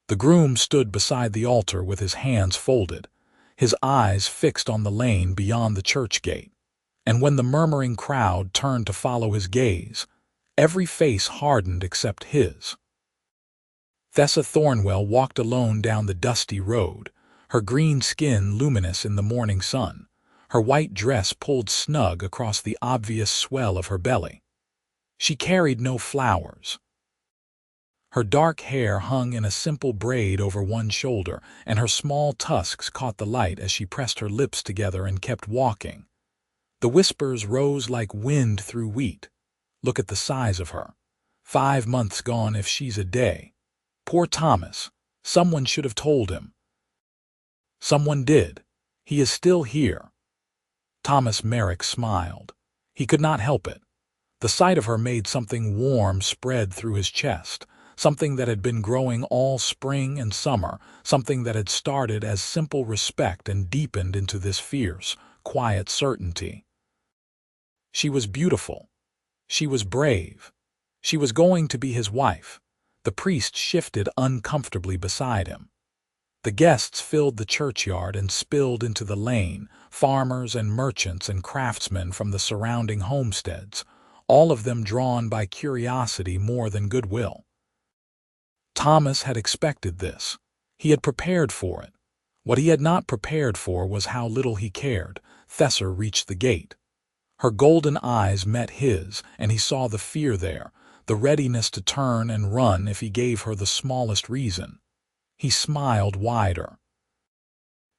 The groom stood beside the altar with his hands folded, his eyes fixed on the lane beyond the church gate. And when the murmuring crowd turned to follow his gaze, every face hardened except his. Thessa Thornwell walked alone down the dusty road, her green skin luminous in the morning sun, her white dress pulled snug across the obvious swell of her belly. She carried no flowers. Her dark hair hung in a simple braid over one shoulder, and her small tusks caught the light as she pressed her lips together and kept walking. The whispers rose like wind through wheat. Look at the size of her. 5 months gone if she's a day. Poor Thomas. Someone should have told him. Someone did. He is still here. Thomas Merrick smiled. He could not help it. The sight of her made something warm spread through his chest, something that had been growing all spring and summer, something that had started as simple respect and deepened into this fierce, quiet certainty. She was beautiful. She was brave. She was going to be his wife. The priest shifted uncomfortably beside him. The guests filled the churchyard and spilled into the lane, farmers and merchants and craftsmen from the surrounding homesteads, all of them drawn by curiosity more than goodwill. Thomas had expected this. He had prepared for it. What he had not prepared for was how little he cared. Thessa reached the gate. Her golden eyes met his, and he saw the fear there, the readiness to turn and run if he gave her the smallest reason. He smiled wider.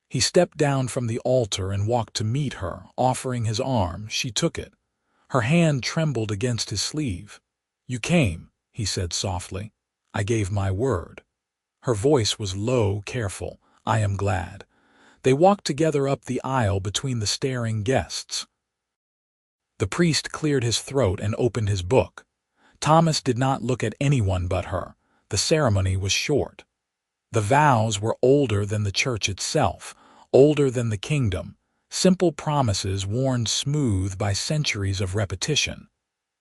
He stepped down from the altar and walked to meet her, offering his arm. She took it. Her hand trembled against his sleeve. "You came," he said softly. "I gave my word." Her voice was low, careful. "I am glad." They walked together up the aisle between the staring guests. The priest cleared his throat and opened his book. Thomas did not look at anyone but her. The ceremony was short. The vows were older than the church itself, older than the kingdom, simple promises worn smooth by centuries of repetition.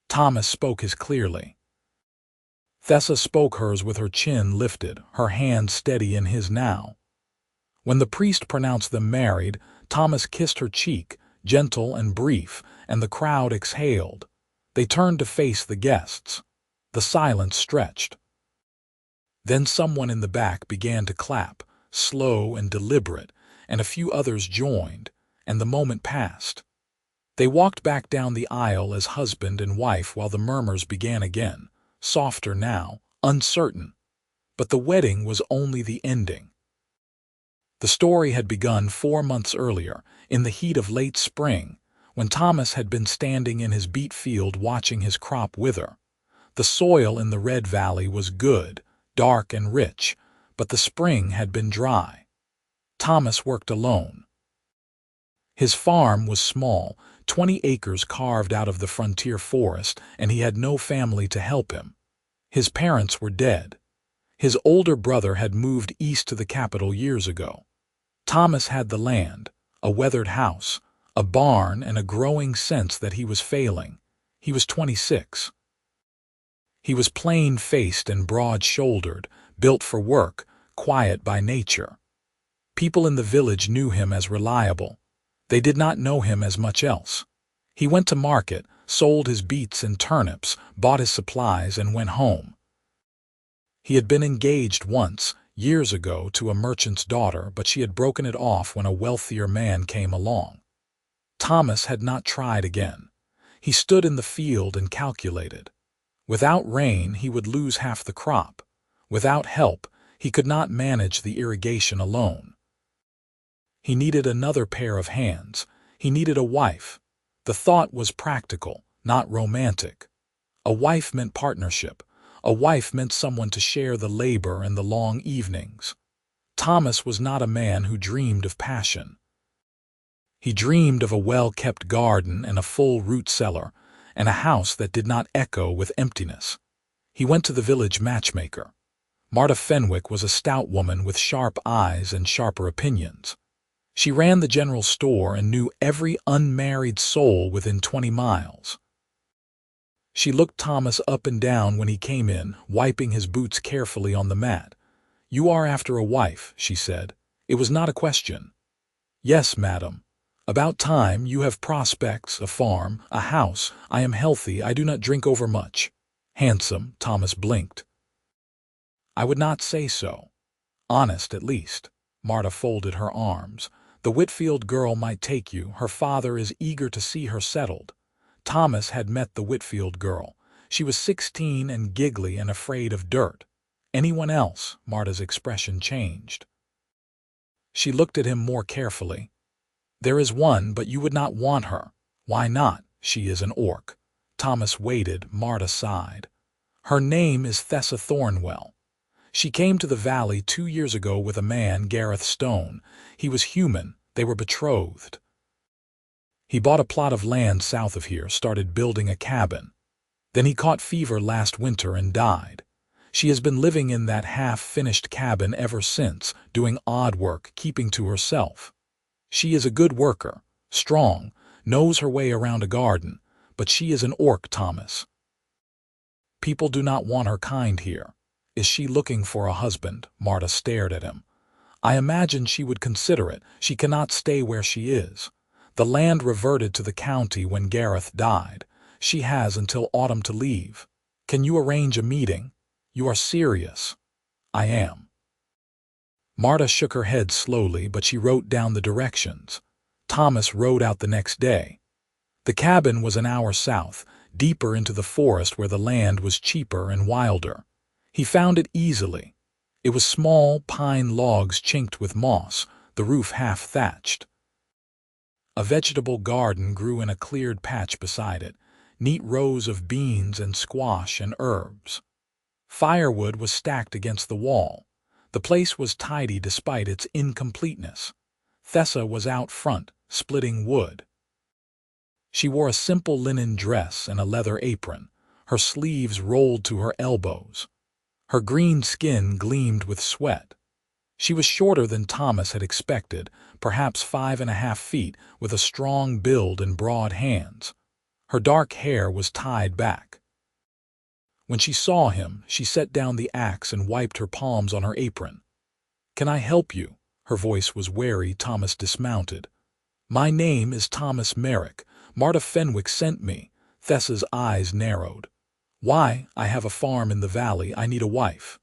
Thomas spoke his clearly. Thessa spoke hers with her chin lifted, her hand steady in his now. When the priest pronounced them married, Thomas kissed her cheek, gentle and brief, and the crowd exhaled. They turned to face the guests. The silence stretched. Then someone in the back began to clap, slow and deliberate, and a few others joined, and the moment passed. They walked back down the aisle as husband and wife while the murmurs began again, softer now, uncertain. But the wedding was only the ending. The story had begun 4 months earlier, in the heat of late spring, when Thomas had been standing in his beet field watching his crop wither. The soil in the Red Valley was good, dark and rich, but the spring had been dry. Thomas worked alone. His farm was small, 20 acres carved out of the frontier forest, and he had no family to help him. His parents were dead. His older brother had moved east to the capital years ago. Thomas had the land, a weathered house, a barn, and a growing sense that he was failing. He was 26. He was plain-faced and broad-shouldered, built for work, quiet by nature. People in the village knew him as reliable. They did not know him as much else. He went to market, sold his beets and turnips, bought his supplies, and went home. He had been engaged once, years ago, to a merchant's daughter, but she had broken it off when a wealthier man came along. Thomas had not tried again. He stood in the field and calculated. Without rain, he would lose half the crop. Without help, he could not manage the irrigation alone. He needed another pair of hands. He needed a wife. The thought was practical, not romantic. A wife meant partnership. A wife meant someone to share the labor and the long evenings. Thomas was not a man who dreamed of passion. He dreamed of a well-kept garden and a full root cellar, and a house that did not echo with emptiness. He went to the village matchmaker. Marta Fenwick was a stout woman with sharp eyes and sharper opinions. She ran the general store and knew every unmarried soul within 20 miles. She looked Thomas up and down when he came in, wiping his boots carefully on the mat. "You are after a wife," she said. It was not a question. "Yes, madam. About time. You have prospects, a farm, a house. I am healthy. I do not drink overmuch." Handsome, Thomas blinked. "I would not say so. Honest, at least." Marta folded her arms. "The Whitfield girl might take you. Her father is eager to see her settled." Thomas had met the Whitfield girl. She was 16 and giggly and afraid of dirt. Anyone else? Marta's expression changed. She looked at him more carefully. "There is one, but you would not want her." "Why not? She is an orc." Thomas waited. Marta sighed. "Her name is Thessa Thornwell. She came to the valley 2 years ago with a man, Gareth Stone. He was human. They were betrothed. He bought a plot of land south of here, started building a cabin. Then he caught fever last winter and died. She has been living in that half-finished cabin ever since, doing odd work, keeping to herself. She is a good worker, strong, knows her way around a garden, but she is an orc, Thomas. People do not want her kind here. Is she looking for a husband?" Marta stared at him. "I imagine she would consider it. She cannot stay where she is. The land reverted to the county when Gareth died. She has until autumn to leave. Can you arrange a meeting? You are serious." "I am." Marta shook her head slowly, but she wrote down the directions. Thomas rode out the next day. The cabin was an hour south, deeper into the forest where the land was cheaper and wilder. He found it easily. It was small pine logs chinked with moss, the roof half thatched. A vegetable garden grew in a cleared patch beside it, neat rows of beans and squash and herbs. Firewood was stacked against the wall. The place was tidy despite its incompleteness. Thessa was out front, splitting wood. She wore a simple linen dress and a leather apron, her sleeves rolled to her elbows. Her green skin gleamed with sweat. She was shorter than Thomas had expected, perhaps 5.5 feet, with a strong build and broad hands. Her dark hair was tied back. When she saw him, she set down the axe and wiped her palms on her apron. "Can I help you?" Her voice was wary. Thomas dismounted. "My name is Thomas Merrick. Marta Fenwick sent me." Thessa's eyes narrowed. "Why? I have a farm in the valley. I need a wife."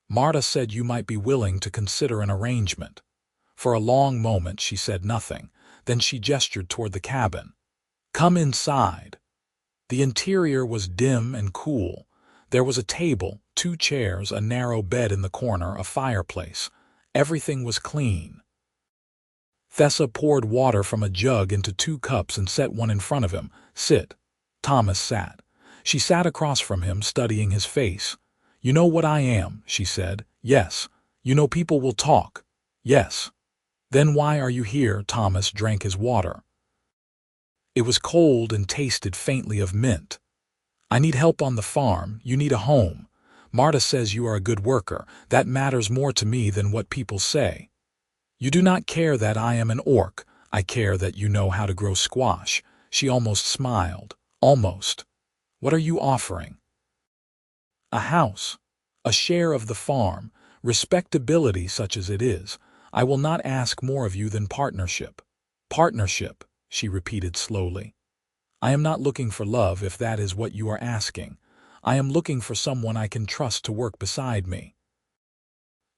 "Marta said you might be willing to consider an arrangement." For a long moment she said nothing. Then she gestured toward the cabin. "Come inside." The interior was dim and cool. There was a table, 2 chairs, a narrow bed in the corner, a fireplace. Everything was clean. Thessa poured water from a jug into 2 cups and set one in front of him. "Sit." Thomas sat. She sat across from him, studying his face. "You know what I am," she said. "Yes." "You know people will talk." "Yes." "Then why are you here?" Thomas drank his water. It was cold and tasted faintly of mint. "I need help on the farm. You need a home. Marta says you are a good worker. That matters more to me than what people say. You do not care that I am an orc. I care that you know how to grow squash." She almost smiled. "Almost. What are you offering?" "A house. A share of the farm. Respectability such as it is. I will not ask more of you than partnership." "Partnership," she repeated slowly. "I am not looking for love, if that is what you are asking. I am looking for someone I can trust to work beside me.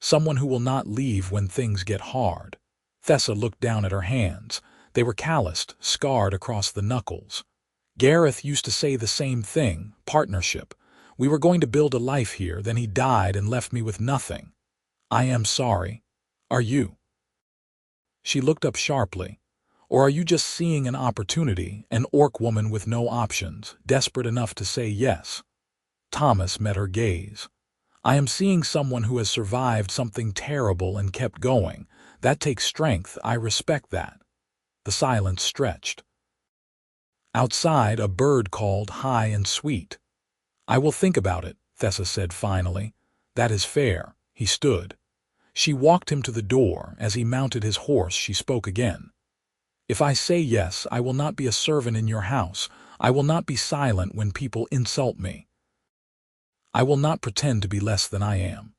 Someone who will not leave when things get hard." Thessa looked down at her hands. They were calloused, scarred across the knuckles. "Gareth used to say the same thing, partnership. We were going to build a life here, then he died and left me with nothing. I am sorry. Are you?" She looked up sharply. "Or are you just seeing an opportunity, an orc woman with no options, desperate enough to say yes?" Thomas met her gaze. "I am seeing someone who has survived something terrible and kept going. That takes strength. I respect that." The silence stretched. Outside, a bird called high and sweet. "I will think about it," Thessa said finally. "That is fair." He stood. She walked him to the door. As he mounted his horse, she spoke again. "If I say yes, I will not be a servant in your house. I will not be silent when people insult me. I will not pretend to be less than I am."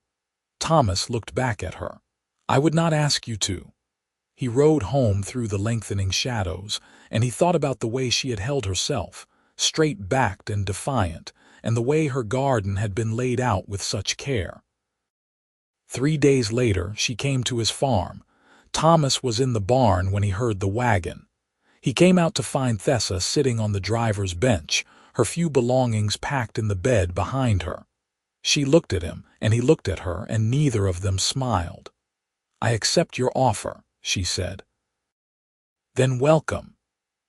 Thomas looked back at her. "I would not ask you to." He rode home through the lengthening shadows, and he thought about the way she had held herself, straight-backed and defiant, and the way her garden had been laid out with such care. 3 days later, she came to his farm. Thomas was in the barn when he heard the wagon. He came out to find Thessa sitting on the driver's bench, her few belongings packed in the bed behind her. She looked at him, and he looked at her, and neither of them smiled. "I accept your offer," she said. "Then welcome."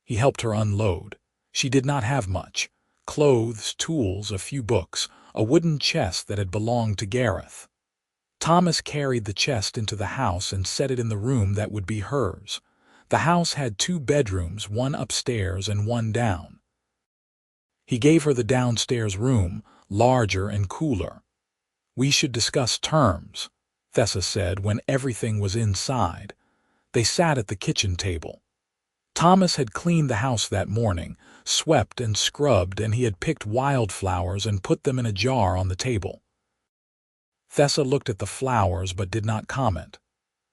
He helped her unload. She did not have much: clothes, tools, a few books, a wooden chest that had belonged to Gareth. Thomas carried the chest into the house and set it in the room that would be hers. The house had 2 bedrooms, one upstairs and one down. He gave her the downstairs room, larger and cooler. "We should discuss terms," Thessa said when everything was inside. They sat at the kitchen table. Thomas had cleaned the house that morning, swept and scrubbed, and he had picked wildflowers and put them in a jar on the table. Thessa looked at the flowers but did not comment.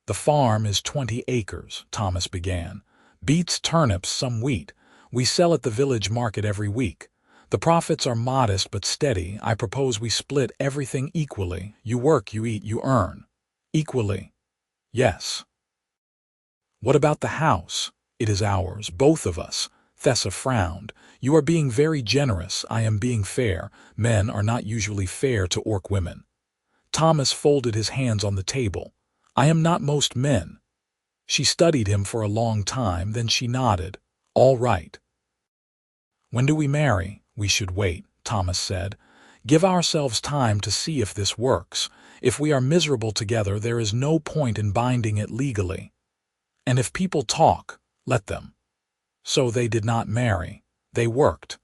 "The farm is 20 acres, Thomas began. "Beets, turnips, some wheat. We sell at the village market every week. The profits are modest but steady. I propose we split everything equally. You work, you eat, you earn." "Equally?" "Yes." "What about the house?" "It is ours, both of us." Thessa frowned. "You are being very generous. I am being fair. Men are not usually fair to orc women." Thomas folded his hands on the table. "I am not most men." She studied him for a long time, then she nodded. "All right." "When do we marry?" "We should wait," Thomas said. "Give ourselves time to see if this works. If we are miserable together, there is no point in binding it legally. And if people talk, let them." So they did not marry. They worked.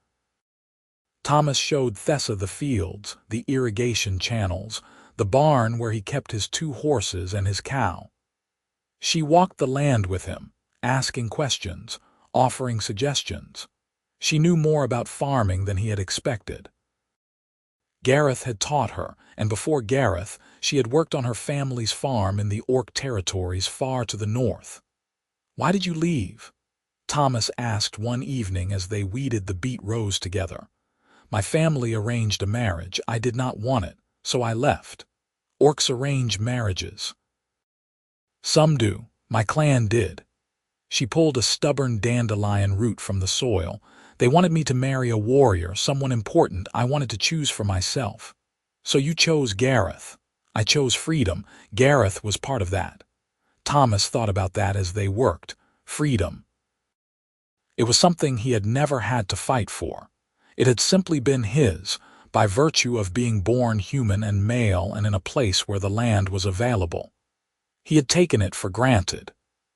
Thomas showed Thessa the fields, the irrigation channels, the barn where he kept his 2 horses and his cow. She walked the land with him, asking questions, offering suggestions. She knew more about farming than he had expected. Gareth had taught her, and before Gareth, she had worked on her family's farm in the Orc territories far to the north. "Why did you leave?" Thomas asked one evening as they weeded the beet rows together. "My family arranged a marriage. I did not want it, so I left. Orcs arrange marriages." "Some do. My clan did." She pulled a stubborn dandelion root from the soil. "They wanted me to marry a warrior, someone important. I wanted to choose for myself." "So you chose Gareth." "I chose freedom. Gareth was part of that." Thomas thought about that as they worked. Freedom. It was something he had never had to fight for. It had simply been his, by virtue of being born human and male and in a place where the land was available. He had taken it for granted.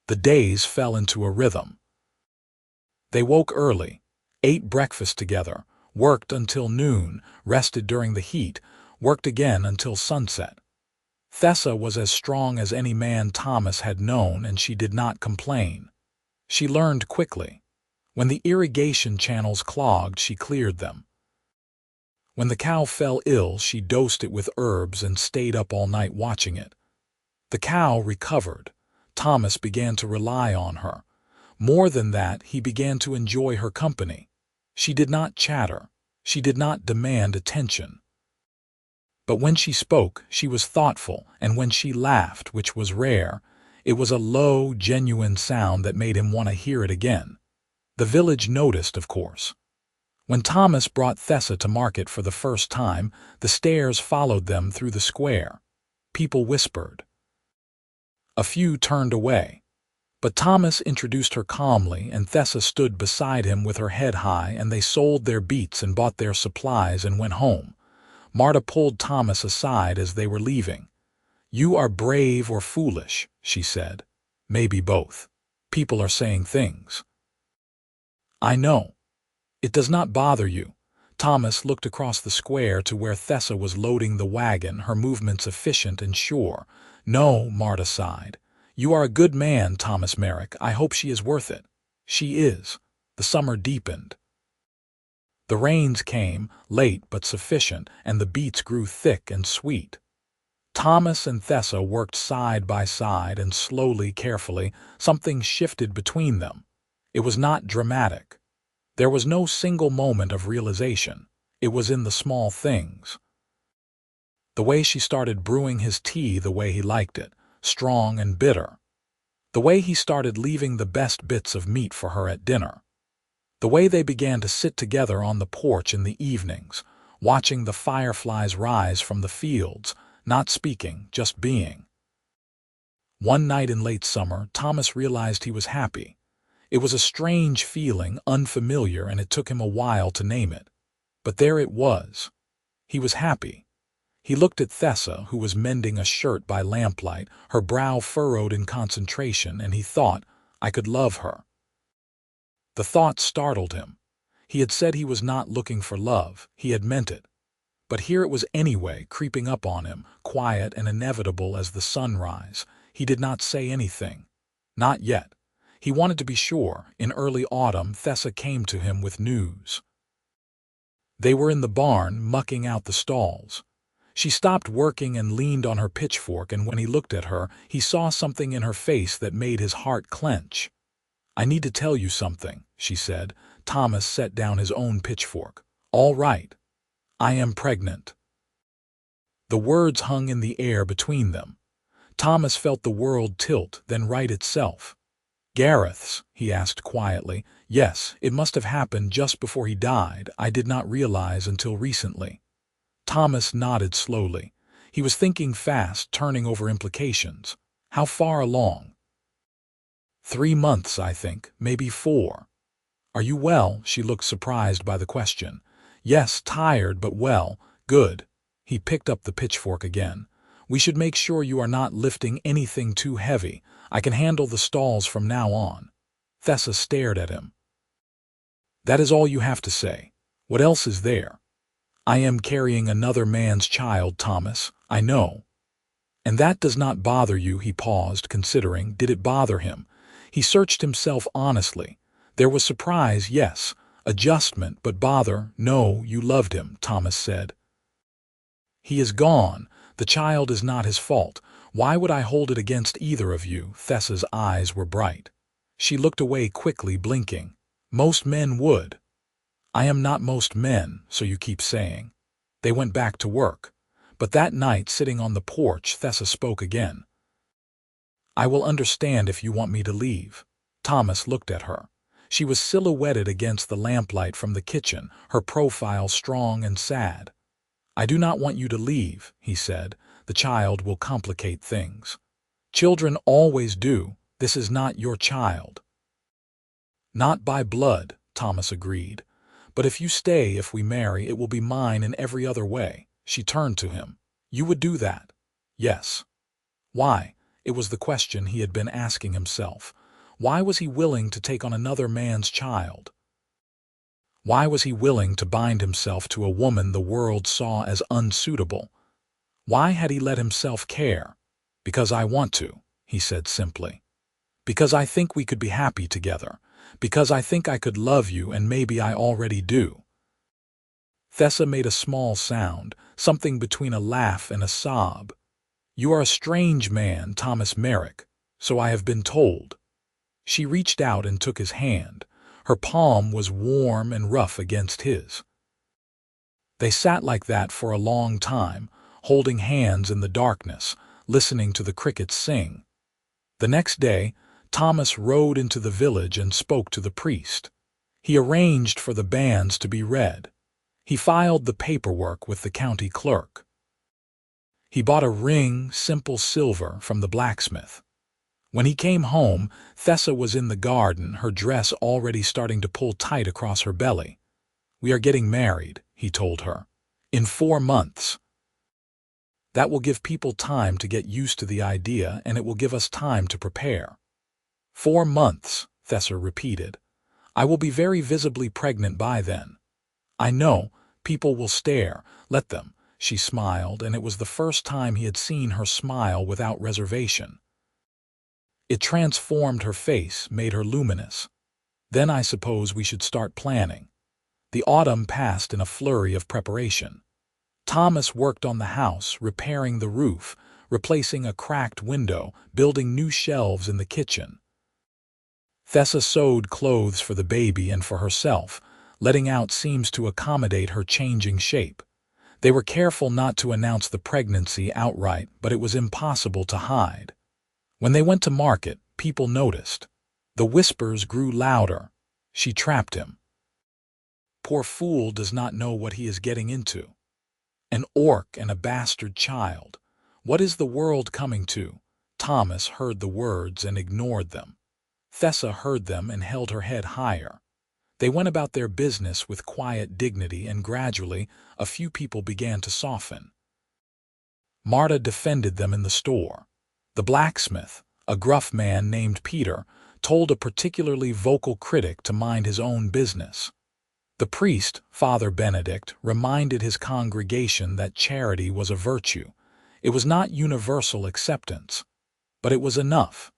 The days fell into a rhythm. They woke early, ate breakfast together, worked until noon, rested during the heat, worked again until sunset. Thessa was as strong as any man Thomas had known, and she did not complain. She learned quickly. When the irrigation channels clogged, she cleared them. When the cow fell ill, she dosed it with herbs and stayed up all night watching it. The cow recovered. Thomas began to rely on her. More than that, he began to enjoy her company. She did not chatter. She did not demand attention. But when she spoke, she was thoughtful, and when she laughed, which was rare, it was a low, genuine sound that made him want to hear it again. The village noticed, of course. When Thomas brought Thessa to market for the first time, the stairs followed them through the square. People whispered. A few turned away. But Thomas introduced her calmly, and Thessa stood beside him with her head high, and they sold their beets and bought their supplies and went home. Marta pulled Thomas aside as they were leaving. "You are brave or foolish," she said. "Maybe both. People are saying things." "I know. It does not bother you." Thomas looked across the square to where Thessa was loading the wagon, her movements efficient and sure. "No," Marta sighed. "You are a good man, Thomas Merrick. I hope she is worth it." "She is." The summer deepened. The rains came, late but sufficient, and the beets grew thick and sweet. Thomas and Thessa worked side by side, and slowly, carefully, something shifted between them. It was not dramatic. There was no single moment of realization. It was in the small things. The way she started brewing his tea the way he liked it, strong and bitter. The way he started leaving the best bits of meat for her at dinner. The way they began to sit together on the porch in the evenings, watching the fireflies rise from the fields, not speaking, just being. One night in late summer, Thomas realized he was happy. It was a strange feeling, unfamiliar, and it took him a while to name it. But there it was. He was happy. He looked at Thessa, who was mending a shirt by lamplight, her brow furrowed in concentration, and he thought, I could love her. The thought startled him. He had said he was not looking for love. He had meant it. But here it was anyway, creeping up on him, quiet and inevitable as the sunrise. He did not say anything. Not yet. He wanted to be sure. In early autumn, Thessa came to him with news. They were in the barn, mucking out the stalls. She stopped working and leaned on her pitchfork, and when he looked at her, he saw something in her face that made his heart clench. I need to tell you something, she said. Thomas set down his own pitchfork. All right. I am pregnant. The words hung in the air between them. Thomas felt the world tilt, then right itself. Gareth's, he asked quietly. Yes, it must have happened just before he died. I did not realize until recently. Thomas nodded slowly. He was thinking fast, turning over implications. How far along? 3 months, I think, maybe 4. Are you well? She looked surprised by the question. Yes, tired, but well. Good. He picked up the pitchfork again. We should make sure you are not lifting anything too heavy. I can handle the stalls from now on. Thessa stared at him. That is all you have to say. What else is there? I am carrying another man's child, Thomas. I know. And that does not bother you, he paused, considering. Did it bother him? He searched himself honestly. There was surprise, yes. Adjustment, but bother, no. You loved him, Thomas said. He is gone. The child is not his fault. Why would I hold it against either of you? Thessa's eyes were bright. She looked away quickly, blinking. Most men would. I am not most men, so you keep saying. They went back to work. But that night, sitting on the porch, Thessa spoke again. I will understand if you want me to leave. Thomas looked at her. She was silhouetted against the lamplight from the kitchen, her profile strong and sad. I do not want you to leave, he said. The child will complicate things. Children always do. This is not your child. Not by blood, Thomas agreed. But if you stay, if we marry, it will be mine in every other way. She turned to him. You would do that? Yes. Why? It was the question he had been asking himself. Why was he willing to take on another man's child? Why was he willing to bind himself to a woman the world saw as unsuitable? Why had he let himself care? Because I want to, he said simply. Because I think we could be happy together. Because I think I could love you, and maybe I already do. Thessa made a small sound, something between a laugh and a sob. You are a strange man, Thomas Merrick, so I have been told. She reached out and took his hand. Her palm was warm and rough against his. They sat like that for a long time, holding hands in the darkness, listening to the crickets sing. The next day, Thomas rode into the village and spoke to the priest. He arranged for the banns to be read. He filed the paperwork with the county clerk. He bought a ring, simple silver, from the blacksmith. When he came home, Thessa was in the garden, her dress already starting to pull tight across her belly. We are getting married, he told her. In 4 months. That will give people time to get used to the idea, and it will give us time to prepare. 4 months, Thessa repeated. I will be very visibly pregnant by then. I know, people will stare. Let them. She smiled, and it was the first time he had seen her smile without reservation. It transformed her face, made her luminous. Then I suppose we should start planning. The autumn passed in a flurry of preparation. Thomas worked on the house, repairing the roof, replacing a cracked window, building new shelves in the kitchen. Thessa sewed clothes for the baby and for herself, letting out seams to accommodate her changing shape. They were careful not to announce the pregnancy outright, but it was impossible to hide. When they went to market, people noticed. The whispers grew louder. She trapped him. Poor fool does not know what he is getting into. An orc and a bastard child. What is the world coming to? Thomas heard the words and ignored them. Thessa heard them and held her head higher. They went about their business with quiet dignity, and gradually a few people began to soften. Marta defended them in the store. The blacksmith, a gruff man named Peter, told a particularly vocal critic to mind his own business. The priest, Father Benedict, reminded his congregation that charity was a virtue. It was not universal acceptance, but it was enough.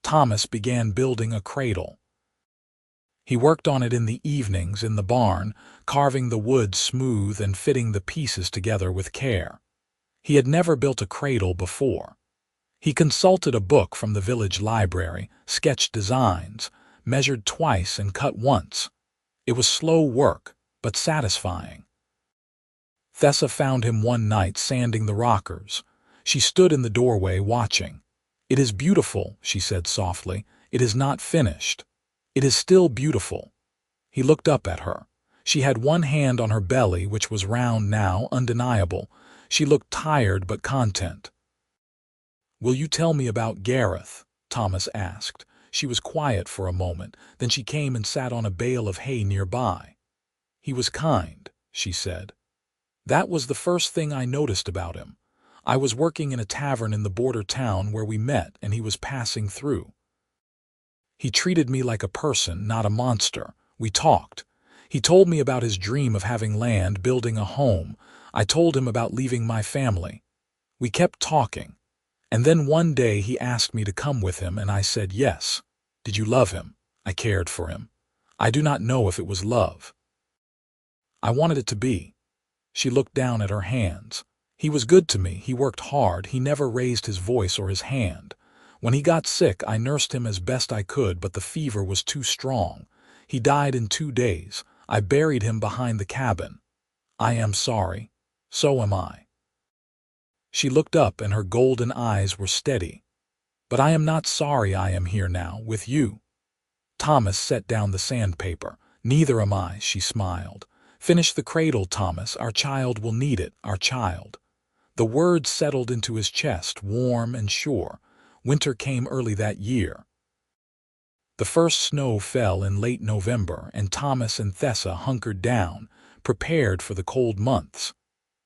Thomas began building a cradle. He worked on it in the evenings in the barn, carving the wood smooth and fitting the pieces together with care. He had never built a cradle before. He consulted a book from the village library, sketched designs, measured twice and cut once. It was slow work, but satisfying. Thessa found him one night sanding the rockers. She stood in the doorway watching. "It is beautiful," she said softly. "It is not finished. It is still beautiful." He looked up at her. She had one hand on her belly, which was round now, undeniable. She looked tired but content. "Will you tell me about Gareth?" Thomas asked. She was quiet for a moment, then she came and sat on a bale of hay nearby. "He was kind," she said. "That was the first thing I noticed about him. I was working in a tavern in the border town where we met, and he was passing through. He treated me like a person, not a monster. We talked. He told me about his dream of having land, building a home. I told him about leaving my family. We kept talking. And then one day he asked me to come with him, and I said yes. Did you love him? I cared for him. I do not know if it was love. I wanted it to be." She looked down at her hands. "He was good to me. He worked hard. He never raised his voice or his hand. When he got sick, I nursed him as best I could, but the fever was too strong. He died in 2 days. I buried him behind the cabin. I am sorry. So am I." She looked up, and her golden eyes were steady. "But I am not sorry. I am here now, with you." Thomas set down the sandpaper. "Neither am I," she smiled. "Finish the cradle, Thomas. Our child will need it, our child." The words settled into his chest, warm and sure. Winter came early that year. The first snow fell in late November, and Thomas and Thessa hunkered down, prepared for the cold months.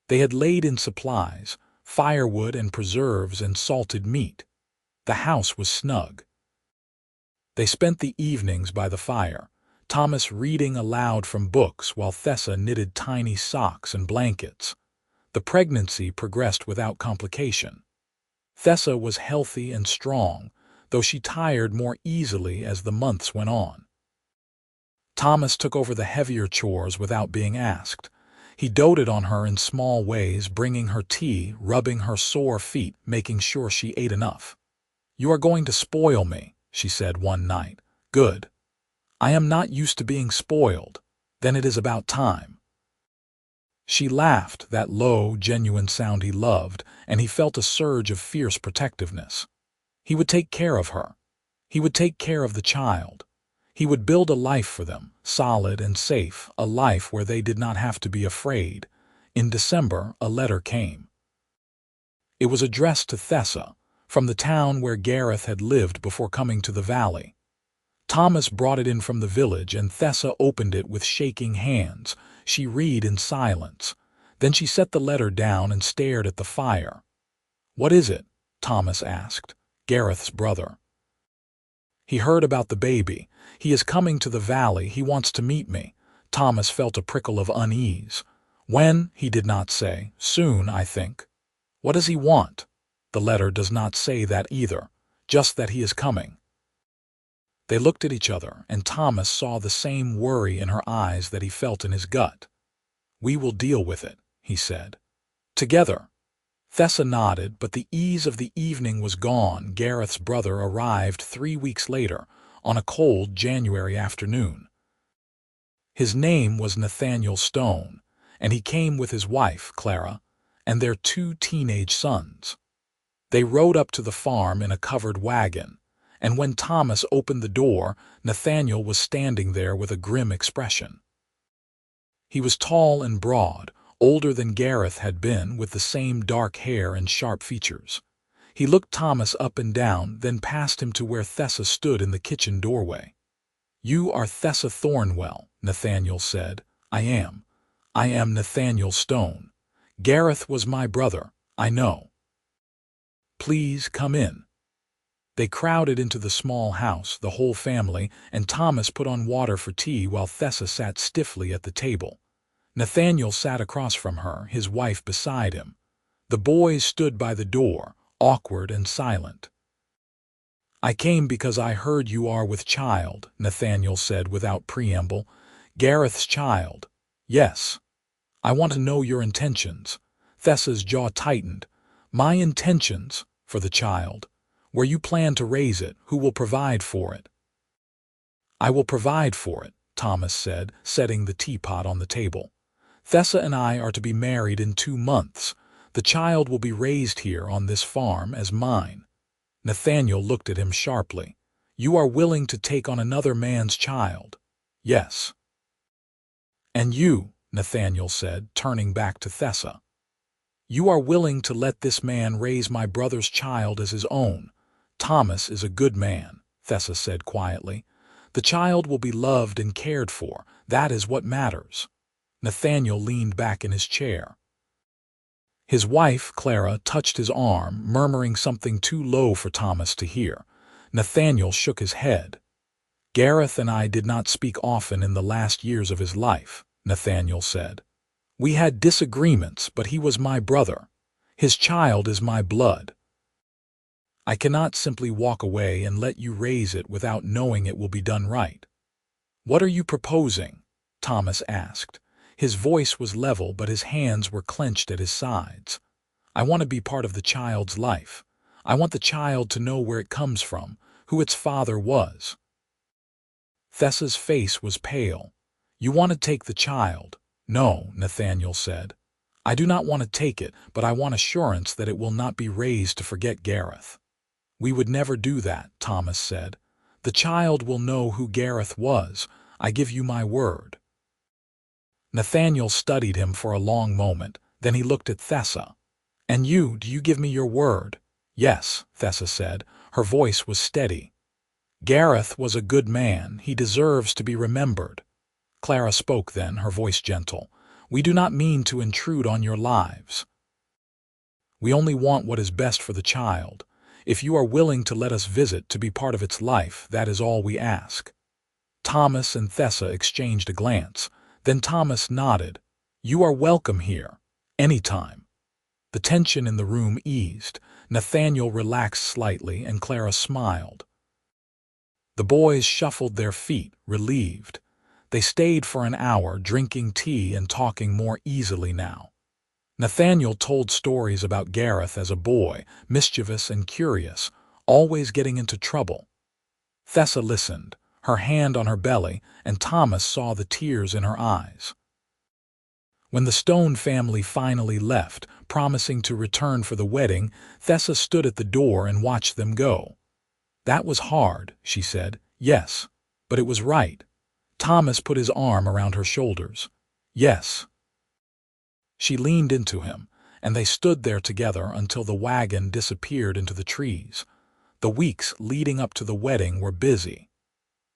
They had laid in supplies, firewood and preserves and salted meat. The house was snug. They spent the evenings by the fire, Thomas reading aloud from books while Thessa knitted tiny socks and blankets. The pregnancy progressed without complication. Thessa was healthy and strong, though she tired more easily as the months went on. Thomas took over the heavier chores without being asked. He doted on her in small ways, bringing her tea, rubbing her sore feet, making sure she ate enough. "You are going to spoil me," she said one night. "Good. I am not used to being spoiled. Then it is about time." She laughed, that low, genuine sound he loved, and he felt a surge of fierce protectiveness. He would take care of her. He would take care of the child. He would build a life for them, solid and safe, a life where they did not have to be afraid. In December, a letter came. It was addressed to Thessa, from the town where Gareth had lived before coming to the valley. Thomas brought it in from the village, and Thessa opened it with shaking hands. She read in silence. Then she set the letter down and stared at the fire. "What is it?" Thomas asked. "Gareth's brother. He heard about the baby. He is coming to the valley. He wants to meet me." Thomas felt a prickle of unease. "When?" He did not say. "Soon, I think." "What does he want?" "The letter does not say that either, just that he is coming." They looked at each other, and Thomas saw the same worry in her eyes that he felt in his gut. "We will deal with it," he said. "Together." Thessa nodded, but the ease of the evening was gone. Gareth's brother arrived 3 weeks later, on a cold January afternoon. His name was Nathaniel Stone, and he came with his wife, Clara, and their 2 teenage sons. They rode up to the farm in a covered wagon, and when Thomas opened the door, Nathaniel was standing there with a grim expression. He was tall and broad, older than Gareth had been, with the same dark hair and sharp features. He looked Thomas up and down, then passed him to where Thessa stood in the kitchen doorway. "You are Thessa Thornwell," Nathaniel said. I am Nathaniel Stone. Gareth was my brother, I know. Please come in." They crowded into the small house, the whole family, and Thomas put on water for tea while Thessa sat stiffly at the table. Nathaniel sat across from her, his wife beside him. The boys stood by the door, awkward and silent. "I came because I heard you are with child," Nathaniel said without preamble. "Gareth's child." "Yes. I want to know your intentions." Thessa's jaw tightened. "My intentions for the child. Where you plan to raise it, who will provide for it?" "I will provide for it," Thomas said, setting the teapot on the table. "Thessa and I are to be married in 2 months. The child will be raised here on this farm as mine." Nathaniel looked at him sharply. "You are willing to take on another man's child?" "Yes." "And you," Nathaniel said, turning back to Thessa. "You are willing to let this man raise my brother's child as his own?" "Thomas is a good man," Thessa said quietly. "The child will be loved and cared for. That is what matters." Nathaniel leaned back in his chair. His wife, Clara, touched his arm, murmuring something too low for Thomas to hear. Nathaniel shook his head. "Gareth and I did not speak often in the last years of his life," Nathaniel said. "We had disagreements, but he was my brother. His child is my blood. I cannot simply walk away and let you raise it without knowing it will be done right." "What are you proposing?" Thomas asked. His voice was level, but his hands were clenched at his sides. "I want to be part of the child's life. I want the child to know where it comes from, who its father was." Thessa's face was pale. "You want to take the child?" "No," Nathaniel said. "I do not want to take it, but I want assurance that it will not be raised to forget Gareth." "We would never do that," Thomas said. "The child will know who Gareth was. I give you my word." Nathaniel studied him for a long moment. Then he looked at Thessa. "And you, do you give me your word?" "Yes," Thessa said. Her voice was steady. "Gareth was a good man. He deserves to be remembered." Clara spoke then, her voice gentle. "We do not mean to intrude on your lives. We only want what is best for the child. If you are willing to let us visit to be part of its life, that is all we ask." Thomas and Thessa exchanged a glance. Then Thomas nodded. "You are welcome here. Anytime." The tension in the room eased. Nathaniel relaxed slightly, and Clara smiled. The boys shuffled their feet, relieved. They stayed for an hour, drinking tea and talking more easily now. Nathaniel told stories about Gareth as a boy, mischievous and curious, always getting into trouble. Thessa listened, her hand on her belly, and Thomas saw the tears in her eyes. When the Stone family finally left, promising to return for the wedding, Thessa stood at the door and watched them go. "That was hard," she said. "Yes, but it was right." Thomas put his arm around her shoulders. "Yes." She leaned into him, and they stood there together until the wagon disappeared into the trees. The weeks leading up to the wedding were busy.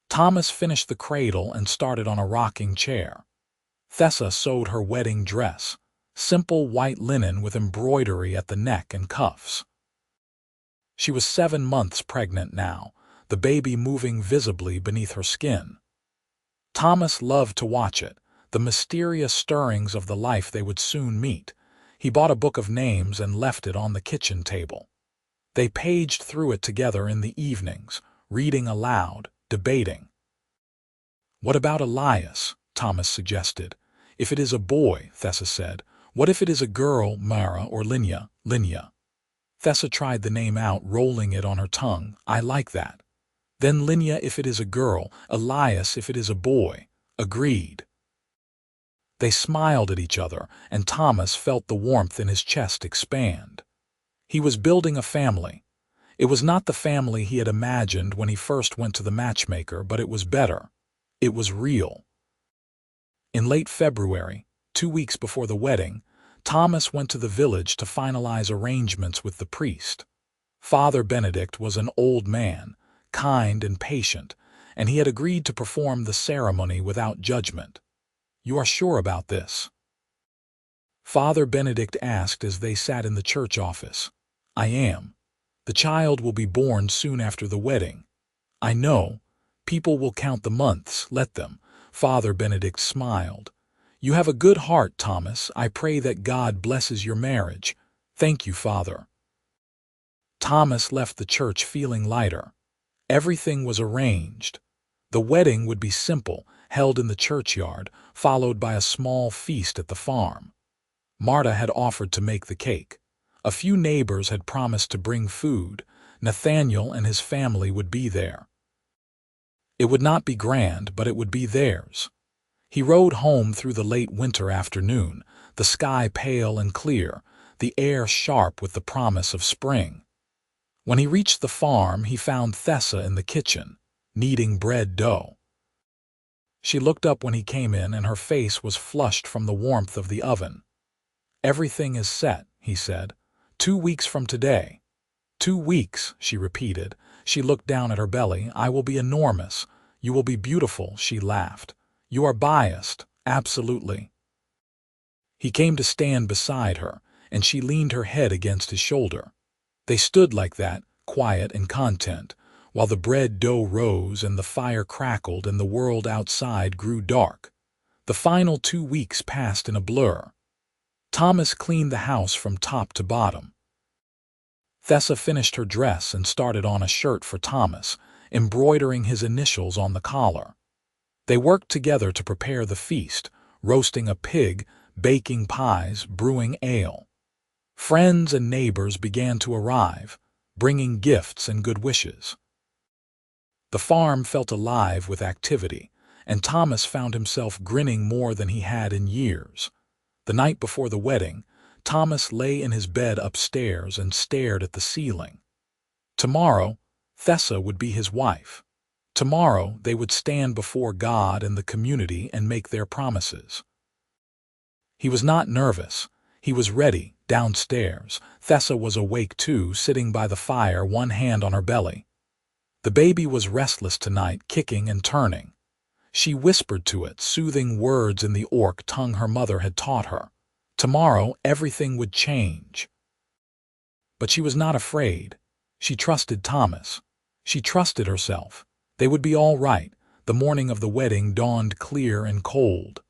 Thomas finished the cradle and started on a rocking chair. Thessa sewed her wedding dress, simple white linen with embroidery at the neck and cuffs. She was 7 months pregnant now, the baby moving visibly beneath her skin. Thomas loved to watch it, the mysterious stirrings of the life they would soon meet. He bought a book of names and left it on the kitchen table. They paged through it together in the evenings, reading aloud, debating. "What about Elias?" Thomas suggested. "If it is a boy," Thessa said, What if it is a girl, Mara or Linya? Linya. Thessa tried the name out, rolling it on her tongue. I like that. Then Linya if it is a girl, Elias if it is a boy. Agreed. They smiled at each other, and Thomas felt the warmth in his chest expand. He was building a family. It was not the family he had imagined when he first went to the matchmaker, but it was better. It was real. In late February, 2 weeks before the wedding, Thomas went to the village to finalize arrangements with the priest. Father Benedict was an old man, kind and patient, and he had agreed to perform the ceremony without judgment. You are sure about this? Father Benedict asked as they sat in the church office. I am. The child will be born soon after the wedding. I know. People will count the months, let them. Father Benedict smiled. You have a good heart, Thomas. I pray that God blesses your marriage. Thank you, Father. Thomas left the church feeling lighter. Everything was arranged. The wedding would be simple, held in the churchyard, followed by a small feast at the farm. Marta had offered to make the cake. A few neighbors had promised to bring food. Nathaniel and his family would be there. It would not be grand, but it would be theirs. He rode home through the late winter afternoon, the sky pale and clear, the air sharp with the promise of spring. When he reached the farm, he found Thessa in the kitchen, kneading bread dough. She looked up when he came in, and her face was flushed from the warmth of the oven. Everything is set, he said. 2 weeks from today. 2 weeks, she repeated. She looked down at her belly. I will be enormous. You will be beautiful, she laughed. You are biased, absolutely. He came to stand beside her, and she leaned her head against his shoulder. They stood like that, quiet and content, while the bread dough rose and the fire crackled and the world outside grew dark. The final 2 weeks passed in a blur. Thomas cleaned the house from top to bottom. Thessa finished her dress and started on a shirt for Thomas, embroidering his initials on the collar. They worked together to prepare the feast, roasting a pig, baking pies, brewing ale. Friends and neighbors began to arrive, bringing gifts and good wishes. The farm felt alive with activity, and Thomas found himself grinning more than he had in years. The night before the wedding, Thomas lay in his bed upstairs and stared at the ceiling. Tomorrow, Thessa would be his wife. Tomorrow, they would stand before God and the community and make their promises. He was not nervous. He was ready. Downstairs, Thessa was awake too, sitting by the fire, one hand on her belly. The baby was restless tonight, kicking and turning. She whispered to it, soothing words in the Orc tongue her mother had taught her. Tomorrow, everything would change. But she was not afraid. She trusted Thomas. She trusted herself. They would be all right. The morning of the wedding dawned clear and cold.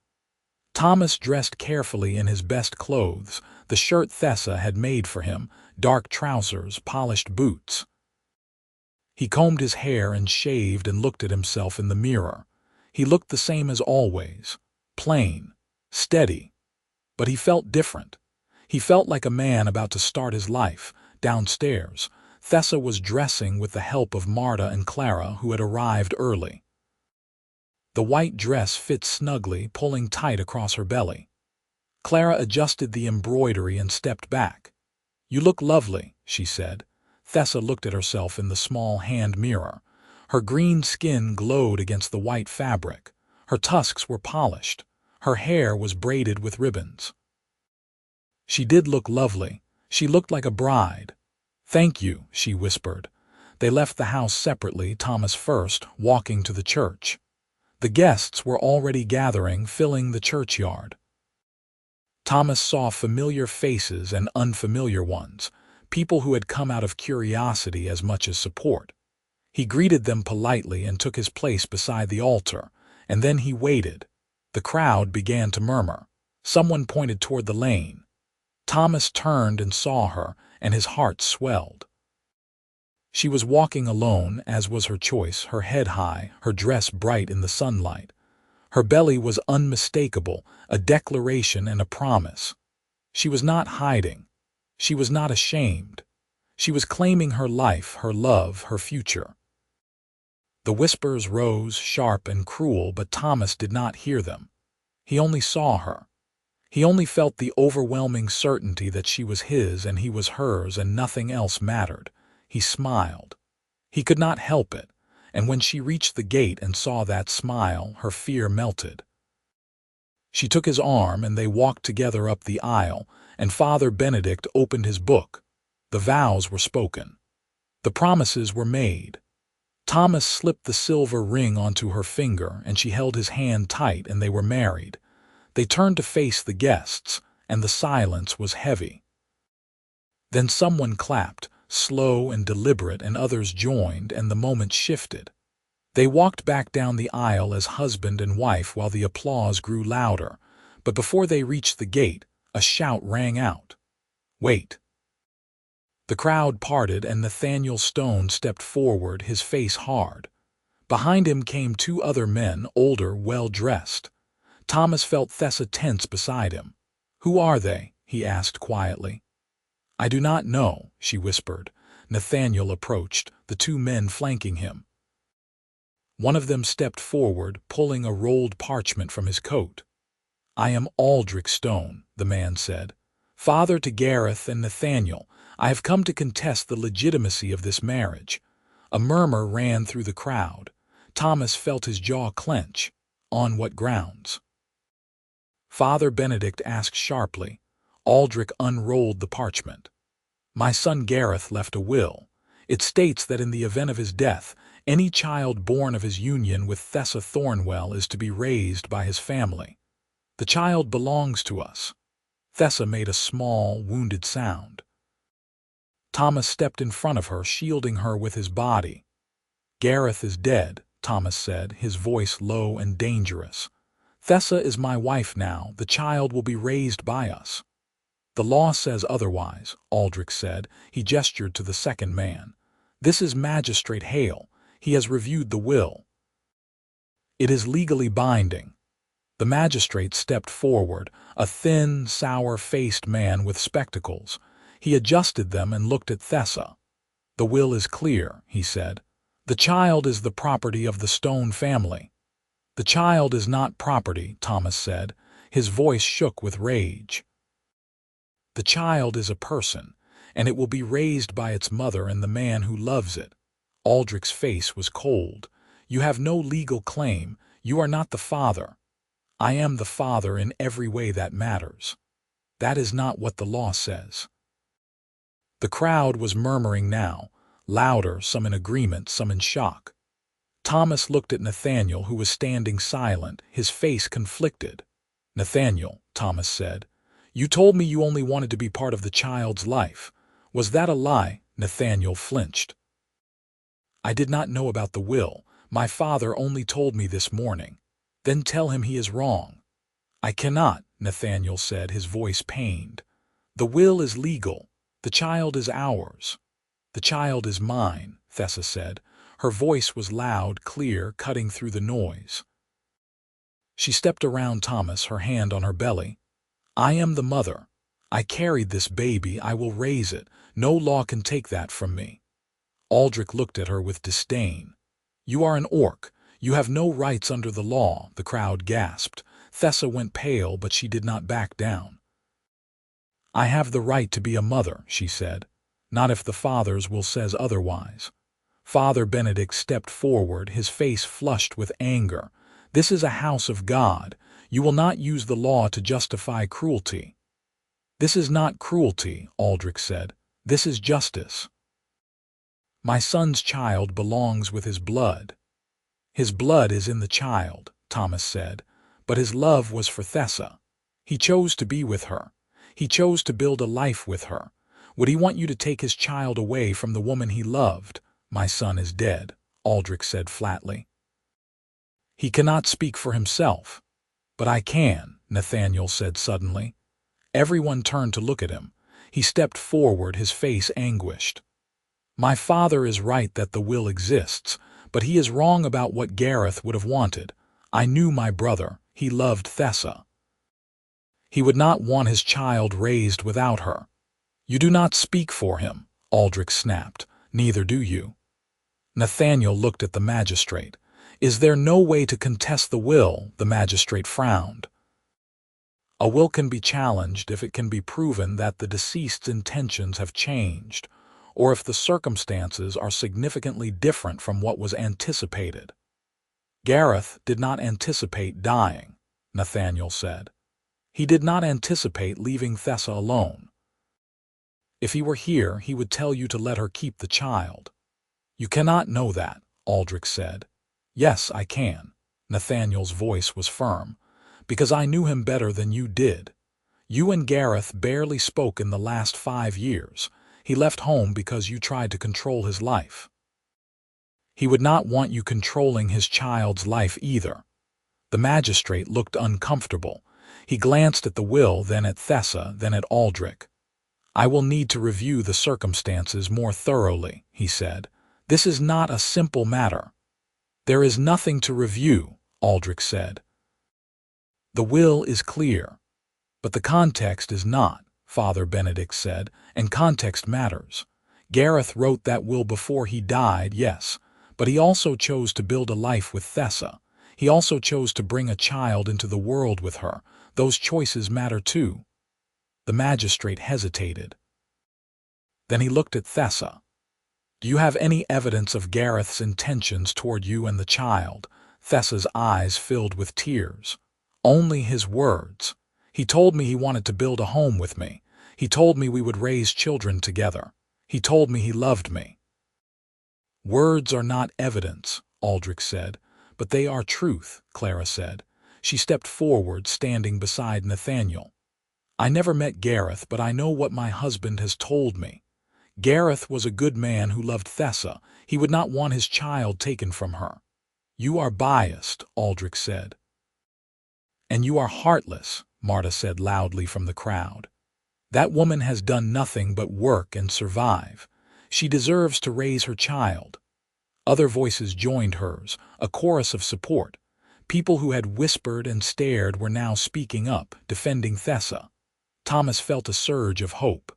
Thomas dressed carefully in his best clothes, the shirt Thessa had made for him, dark trousers, polished boots. He combed his hair and shaved and looked at himself in the mirror. He looked the same as always, plain, steady. But he felt different. He felt like a man about to start his life. Downstairs, Thessa was dressing with the help of Marta and Clara, who had arrived early. The white dress fit snugly, pulling tight across her belly. Clara adjusted the embroidery and stepped back. You look lovely, she said. Thessa looked at herself in the small hand mirror. Her green skin glowed against the white fabric. Her tusks were polished. Her hair was braided with ribbons. She did look lovely. She looked like a bride. Thank you, she whispered. They left the house separately, Thomas first, walking to the church. The guests were already gathering, filling the churchyard. Thomas saw familiar faces and unfamiliar ones, people who had come out of curiosity as much as support. He greeted them politely and took his place beside the altar, and then he waited. The crowd began to murmur. Someone pointed toward the lane. Thomas turned and saw her, and his heart swelled. She was walking alone, as was her choice, her head high, her dress bright in the sunlight. Her belly was unmistakable, a declaration and a promise. She was not hiding. She was not ashamed. She was claiming her life, her love, her future. The whispers rose, sharp and cruel, but Thomas did not hear them. He only saw her. He only felt the overwhelming certainty that she was his and he was hers and nothing else mattered. He smiled. He could not help it, and when she reached the gate and saw that smile, her fear melted. She took his arm and they walked together up the aisle, and Father Benedict opened his book. The vows were spoken. The promises were made. Thomas slipped the silver ring onto her finger, and she held his hand tight, and they were married. They turned to face the guests, and the silence was heavy. Then someone clapped, slow and deliberate, and others joined, and the moment shifted. They walked back down the aisle as husband and wife while the applause grew louder, but before they reached the gate, a shout rang out. "Wait!" The crowd parted and Nathaniel Stone stepped forward, his face hard. Behind him came two other men, older, well-dressed. Thomas felt Thessa tense beside him. "Who are they?" he asked quietly. "I do not know," she whispered. Nathaniel approached, the two men flanking him. One of them stepped forward, pulling a rolled parchment from his coat. "I am Aldrich Stone," the man said. "Father to Gareth and Nathaniel. I have come to contest the legitimacy of this marriage." A murmur ran through the crowd. Thomas felt his jaw clench. On what grounds? Father Benedict asked sharply. Aldrich unrolled the parchment. "My son Gareth left a will. It states that in the event of his death, any child born of his union with Thessa Thornwell is to be raised by his family. The child belongs to us." Thessa made a small, wounded sound. Thomas stepped in front of her, shielding her with his body. "Gareth is dead," Thomas said, his voice low and dangerous. "Thessa is my wife now. The child will be raised by us." "The law says otherwise," Aldrich said. He gestured to the second man. "This is Magistrate Hale. He has reviewed the will. It is legally binding." The magistrate stepped forward, a thin, sour-faced man with spectacles. He adjusted them and looked at Thessa. "The will is clear," he said. "The child is the property of the Stone family." "The child is not property," Thomas said. His voice shook with rage. "The child is a person, and it will be raised by its mother and the man who loves it." Aldrich's face was cold. "You have no legal claim. You are not the father." "I am the father in every way that matters." "That is not what the law says." The crowd was murmuring now, louder, some in agreement, some in shock. Thomas looked at Nathaniel, who was standing silent, his face conflicted. "Nathaniel," Thomas said, "you told me you only wanted to be part of the child's life. Was that a lie?" Nathaniel flinched. "I did not know about the will. My father only told me this morning." "Then tell him he is wrong." "I cannot," Nathaniel said, his voice pained. "The will is legal. The child is ours." "The child is mine," Thessa said. Her voice was loud, clear, cutting through the noise. She stepped around Thomas, her hand on her belly. "I am the mother. I carried this baby. I will raise it. No law can take that from me." Aldrich looked at her with disdain. "You are an orc. You have no rights under the law," the crowd gasped. Thessa went pale, but she did not back down. "I have the right to be a mother," she said. "Not if the father's will says otherwise." Father Benedict stepped forward, his face flushed with anger. "This is a house of God. You will not use the law to justify cruelty." "This is not cruelty," Aldrich said. "This is justice." "My son's child belongs with his blood." "His blood is in the child," Thomas said, "but his love was for Thessa. He chose to be with her. He chose to build a life with her. Would he want you to take his child away from the woman he loved?" "My son is dead," Aldrich said flatly. "He cannot speak for himself." "But I can," Nathaniel said suddenly. Everyone turned to look at him. He stepped forward, his face anguished. "My father is right that the will exists, but he is wrong about what Gareth would have wanted. I knew my brother. He loved Thessa. He would not want his child raised without her. You do not speak for him, Aldrich snapped. Neither do you. Nathaniel looked at the magistrate. Is there no way to contest the will? The magistrate frowned. A will can be challenged if it can be proven that the deceased's intentions have changed, or if the circumstances are significantly different from what was anticipated. Gareth did not anticipate dying, Nathaniel said. He did not anticipate leaving Thessa alone. If he were here, he would tell you to let her keep the child. You cannot know that, Aldrich said. Yes, I can. Nathaniel's voice was firm. Because I knew him better than you did. You and Gareth barely spoke in the last 5 years. He left home because you tried to control his life. He would not want you controlling his child's life either. The magistrate looked uncomfortable. He glanced at the will, then at Thessa, then at Aldrich. I will need to review the circumstances more thoroughly, he said. This is not a simple matter. There is nothing to review, Aldrich said. The will is clear, but the context is not, Father Benedict said, and context matters. Gareth wrote that will before he died, yes, but he also chose to build a life with Thessa. He also chose to bring a child into the world with her. Those choices matter too. The magistrate hesitated. Then he looked at Thessa. Do you have any evidence of Gareth's intentions toward you and the child? Thessa's eyes filled with tears. Only his words. He told me he wanted to build a home with me. He told me we would raise children together. He told me he loved me. Words are not evidence, Aldrich said, but they are truth, Clara said. She stepped forward, standing beside Nathaniel. I never met Gareth, but I know what my husband has told me. Gareth was a good man who loved Thessa. He would not want his child taken from her. You are biased, Aldrich said. And you are heartless, Marta said loudly from the crowd. That woman has done nothing but work and survive. She deserves to raise her child. Other voices joined hers, a chorus of support. People who had whispered and stared were now speaking up, defending Thessa. Thomas felt a surge of hope.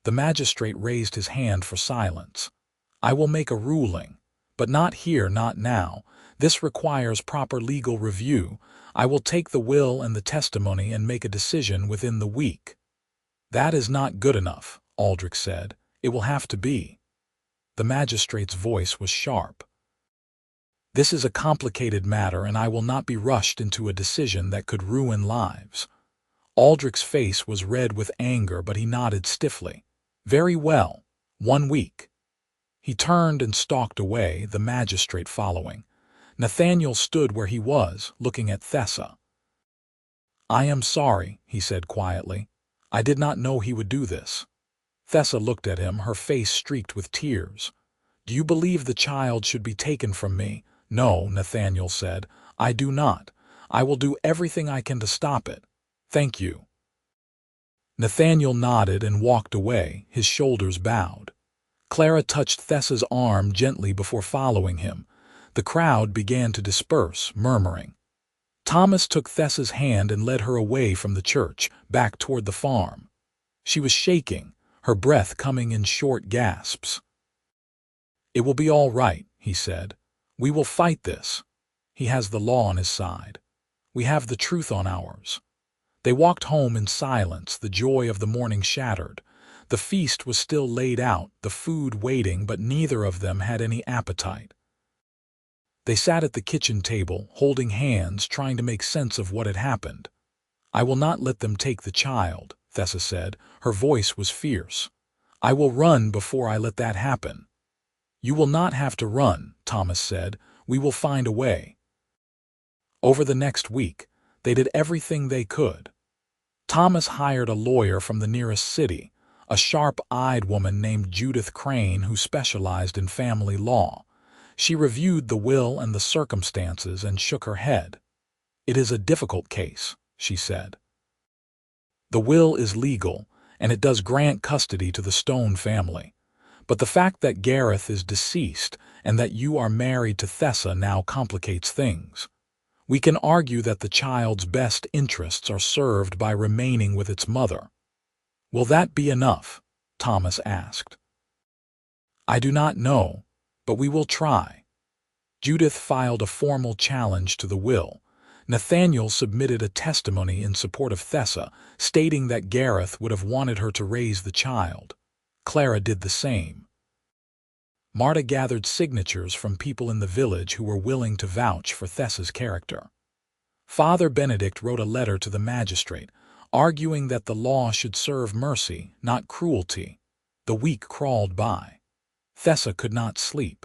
The magistrate raised his hand for silence. I will make a ruling, but not here, not now. This requires proper legal review. I will take the will and the testimony and make a decision within the week. That is not good enough, Aldrich said. It will have to be. The magistrate's voice was sharp. This is a complicated matter, and I will not be rushed into a decision that could ruin lives. Aldrich's face was red with anger, but he nodded stiffly. Very well. 1 week. He turned and stalked away, the magistrate following. Nathaniel stood where he was, looking at Thessa. I am sorry, he said quietly. I did not know he would do this. Thessa looked at him, her face streaked with tears. Do you believe the child should be taken from me? No, Nathaniel said. I do not. I will do everything I can to stop it. Thank you. Nathaniel nodded and walked away, his shoulders bowed. Clara touched Thessa's arm gently before following him. The crowd began to disperse, murmuring. Thomas took Thessa's hand and led her away from the church, back toward the farm. She was shaking, her breath coming in short gasps. It will be all right, he said. We will fight this. He has the law on his side. We have the truth on ours. They walked home in silence, the joy of the morning shattered. The feast was still laid out, the food waiting, but neither of them had any appetite. They sat at the kitchen table, holding hands, trying to make sense of what had happened. I will not let them take the child, Thessa said. Her voice was fierce. I will run before I let that happen. You will not have to run, Thomas said. We will find a way. Over the next week, they did everything they could. Thomas hired a lawyer from the nearest city, a sharp-eyed woman named Judith Crane who specialized in family law. She reviewed the will and the circumstances and shook her head. It is a difficult case, she said. The will is legal, and it does grant custody to the Stone family. But the fact that Gareth is deceased and that you are married to Thessa now complicates things. We can argue that the child's best interests are served by remaining with its mother. Will that be enough? Thomas asked. I do not know, but we will try. Judith filed a formal challenge to the will. Nathaniel submitted a testimony in support of Thessa, stating that Gareth would have wanted her to raise the child. Clara did the same. Marta gathered signatures from people in the village who were willing to vouch for Thessa's character. Father Benedict wrote a letter to the magistrate, arguing that the law should serve mercy, not cruelty. The week crawled by. Thessa could not sleep.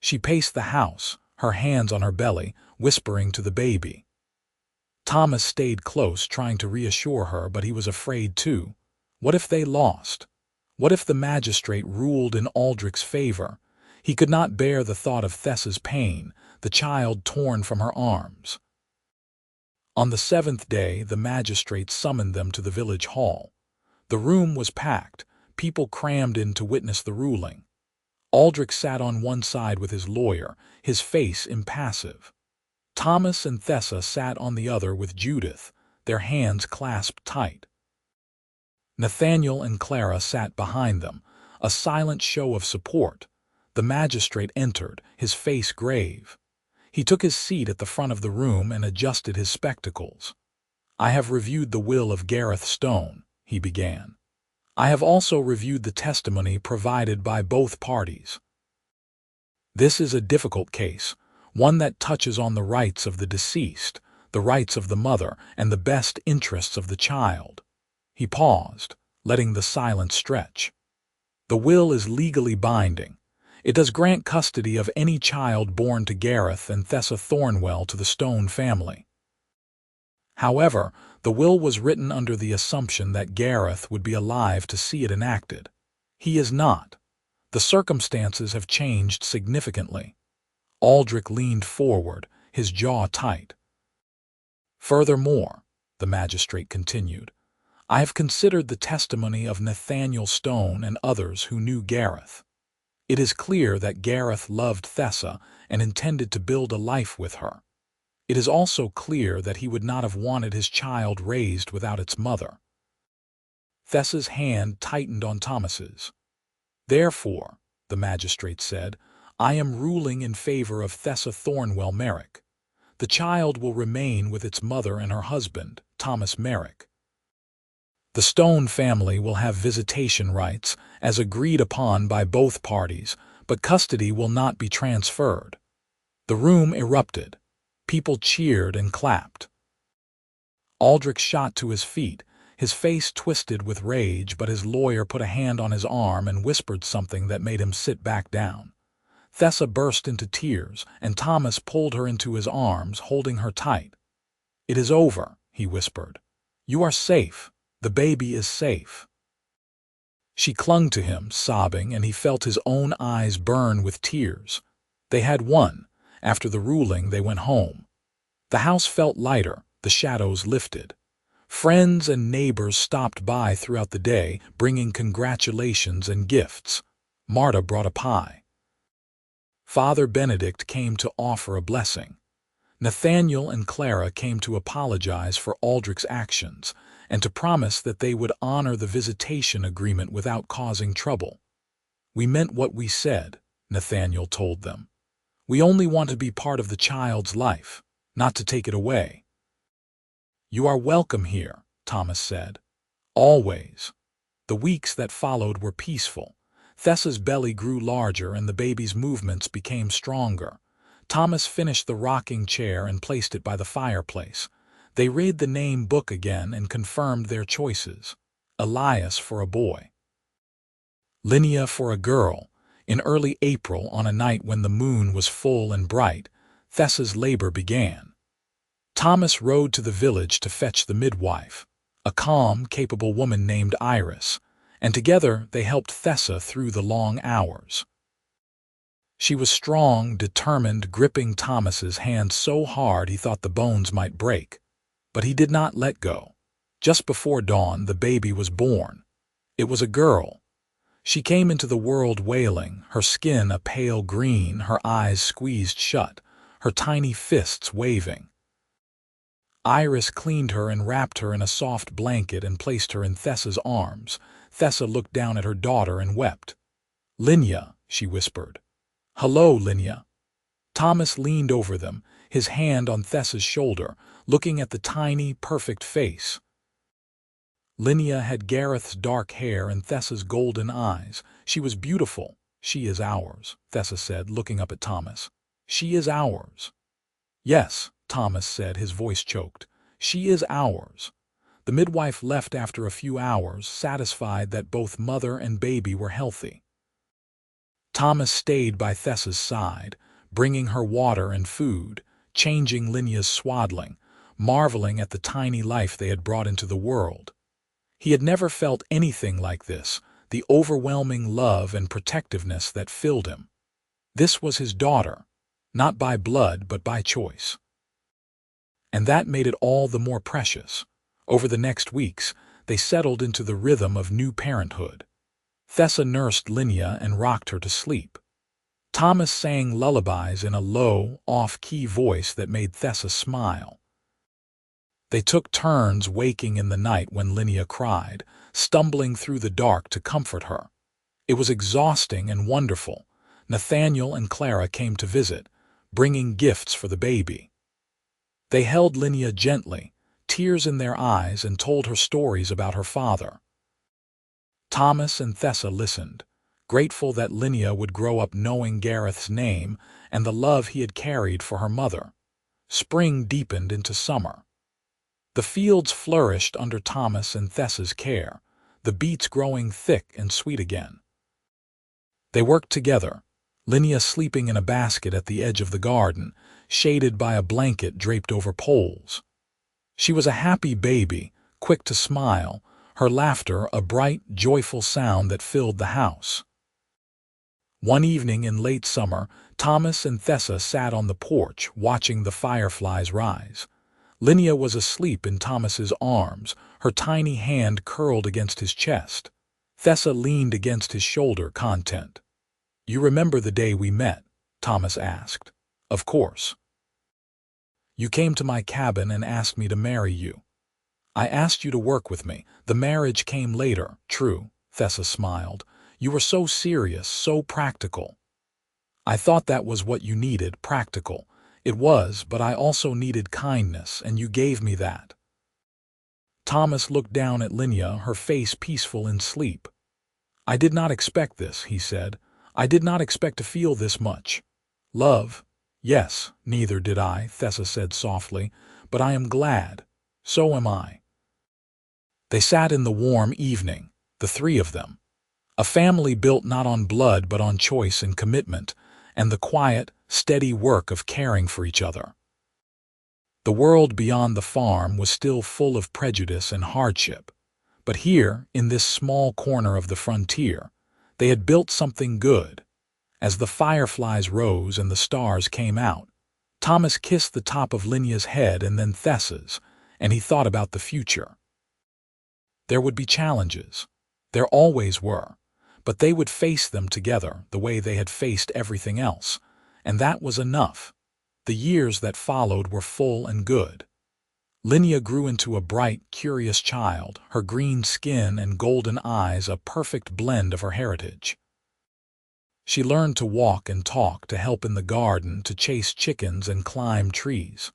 She paced the house, her hands on her belly, whispering to the baby. Thomas stayed close, trying to reassure her, but he was afraid too. What if they lost? What if the magistrate ruled in Aldrich's favor? He could not bear the thought of Thessa's pain, the child torn from her arms. On the 7th day, the magistrate summoned them to the village hall. The room was packed. People crammed in to witness the ruling. Aldrich sat on one side with his lawyer, his face impassive. Thomas and Thessa sat on the other with Judith, their hands clasped tight. Nathaniel and Clara sat behind them, a silent show of support. The magistrate entered, his face grave. He took his seat at the front of the room and adjusted his spectacles. I have reviewed the will of Gareth Stone, he began. I have also reviewed the testimony provided by both parties. This is a difficult case, one that touches on the rights of the deceased, the rights of the mother, and the best interests of the child. He paused, letting the silence stretch. The will is legally binding. It does grant custody of any child born to Gareth and Thessa Thornwell to the Stone family. However, the will was written under the assumption that Gareth would be alive to see it enacted. He is not. The circumstances have changed significantly. Aldrich leaned forward, his jaw tight. Furthermore, the magistrate continued, I have considered the testimony of Nathaniel Stone and others who knew Gareth. It is clear that Gareth loved Thessa and intended to build a life with her. It is also clear that he would not have wanted his child raised without its mother. Thessa's hand tightened on Thomas's. Therefore, the magistrate said, I am ruling in favor of Thessa Thornwell Merrick. The child will remain with its mother and her husband, Thomas Merrick. The Stone family will have visitation rights, as agreed upon by both parties, but custody will not be transferred. The room erupted. People cheered and clapped. Aldrich shot to his feet, his face twisted with rage, but his lawyer put a hand on his arm and whispered something that made him sit back down. Thessa burst into tears, and Thomas pulled her into his arms, holding her tight. It is over, he whispered. You are safe. The baby is safe. She clung to him, sobbing, and he felt his own eyes burn with tears. They had won. After the ruling, they went home. The house felt lighter, the shadows lifted. Friends and neighbors stopped by throughout the day, bringing congratulations and gifts. Marta brought a pie. Father Benedict came to offer a blessing. Nathaniel and Clara came to apologize for Aldrich's actions and to promise that they would honor the visitation agreement without causing trouble. We meant what we said, Nathaniel told them. We only want to be part of the child's life, not to take it away. You are welcome here, Thomas said. Always. The weeks that followed were peaceful. Thessa's belly grew larger and the baby's movements became stronger. Thomas finished the rocking chair and placed it by the fireplace. They read the name book again and confirmed their choices. Elias for a boy. Linnea for a girl. In early April, on a night when the moon was full and bright, Thessa's labor began. Thomas rode to the village to fetch the midwife, a calm, capable woman named Iris, and together they helped Thessa through the long hours. She was strong, determined, gripping Thomas's hand so hard he thought the bones might break. But he did not let go. Just before dawn, the baby was born. It was a girl. She came into the world wailing, her skin a pale green, her eyes squeezed shut, her tiny fists waving. Iris cleaned her and wrapped her in a soft blanket and placed her in Thessa's arms. Thessa looked down at her daughter and wept. "Linya," she whispered. "Hello, Linya." Thomas leaned over them, his hand on Thessa's shoulder, looking at the tiny, perfect face. Linya had Gareth's dark hair and Thessa's golden eyes. She was beautiful. "She is ours," Thessa said, looking up at Thomas. "She is ours." "Yes," Thomas said, his voice choked. "She is ours." The midwife left after a few hours, satisfied that both mother and baby were healthy. Thomas stayed by Thessa's side, bringing her water and food, changing Linya's swaddling, marveling at the tiny life they had brought into the world. He had never felt anything like this, the overwhelming love and protectiveness that filled him. This was his daughter, not by blood but by choice. And that made it all the more precious. Over the next weeks, they settled into the rhythm of new parenthood. Thessa nursed Linya and rocked her to sleep. Thomas sang lullabies in a low, off-key voice that made Thessa smile. They took turns waking in the night when Linya cried, stumbling through the dark to comfort her. It was exhausting and wonderful. Nathaniel and Clara came to visit, bringing gifts for the baby. They held Linya gently, tears in their eyes, and told her stories about her father. Thomas and Thessa listened, grateful that Linya would grow up knowing Gareth's name and the love he had carried for her mother. Spring deepened into summer. The fields flourished under Thomas and Thessa's care, the beets growing thick and sweet again. They worked together, Linya sleeping in a basket at the edge of the garden, shaded by a blanket draped over poles. She was a happy baby, quick to smile, her laughter a bright, joyful sound that filled the house. One evening in late summer, Thomas and Thessa sat on the porch, watching the fireflies rise. Linya was asleep in Thomas's arms, her tiny hand curled against his chest. Thessa leaned against his shoulder, content. "You remember the day we met?" Thomas asked. "Of course. You came to my cabin and asked me to marry you. I asked you to work with me. The marriage came later." "True," Thessa smiled. "You were so serious, so practical. I thought that was what you needed, practical. It was, but I also needed kindness, and you gave me that." Thomas looked down at Linya, her face peaceful in sleep. "I did not expect this," he said. "I did not expect to feel this much. Love? Yes, neither did I," Thessa said softly, "but I am glad. So am I." They sat in the warm evening, the three of them. A family built not on blood but on choice and commitment, and the quiet, steady work of caring for each other. The world beyond the farm was still full of prejudice and hardship, but here, in this small corner of the frontier, they had built something good. As the fireflies rose and the stars came out, Thomas kissed the top of Linya's head and then Thessa's, and he thought about the future. There would be challenges. There always were. But they would face them together the way they had faced everything else, and that was enough. The years that followed were full and good. Linya grew into a bright, curious child, her green skin and golden eyes a perfect blend of her heritage. She learned to walk and talk, to help in the garden, to chase chickens and climb trees.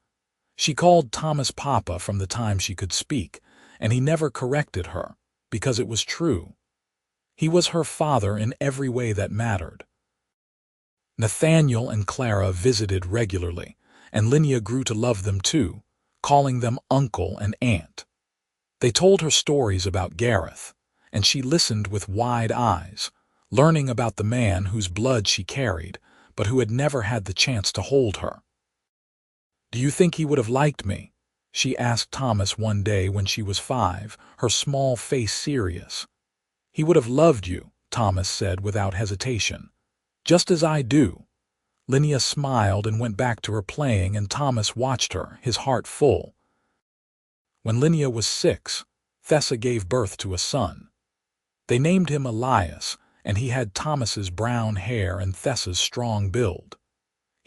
She called Thomas Papa from the time she could speak, and he never corrected her, because it was true. He was her father in every way that mattered. Nathaniel and Clara visited regularly, and Linya grew to love them too, calling them uncle and aunt. They told her stories about Gareth, and she listened with wide eyes, learning about the man whose blood she carried, but who had never had the chance to hold her. "Do you think he would have liked me?" she asked Thomas one day when she was 5, her small face serious. "He would have loved you," Thomas said without hesitation. "Just as I do." Linya smiled and went back to her playing, and Thomas watched her, his heart full. When Linya was 6, Thessa gave birth to a son. They named him Elias, and he had Thomas's brown hair and Thessa's strong build.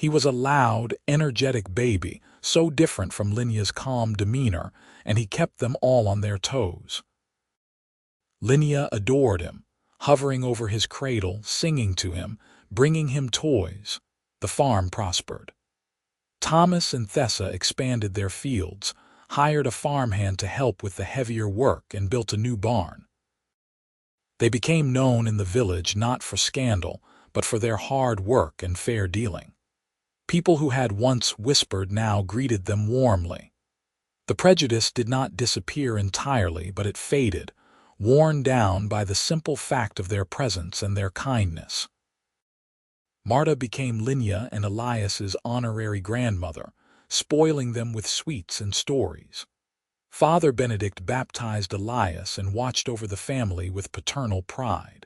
He was a loud, energetic baby, so different from Linya's calm demeanor, and he kept them all on their toes. Linya adored him, hovering over his cradle, singing to him, bringing him toys. The farm prospered. Thomas and Thessa expanded their fields, hired a farmhand to help with the heavier work, and built a new barn. They became known in the village not for scandal, but for their hard work and fair dealing. People who had once whispered now greeted them warmly. The prejudice did not disappear entirely, but it faded, worn down by the simple fact of their presence and their kindness. Marta became Linya and Elias's honorary grandmother, spoiling them with sweets and stories. Father Benedict baptized Elias and watched over the family with paternal pride.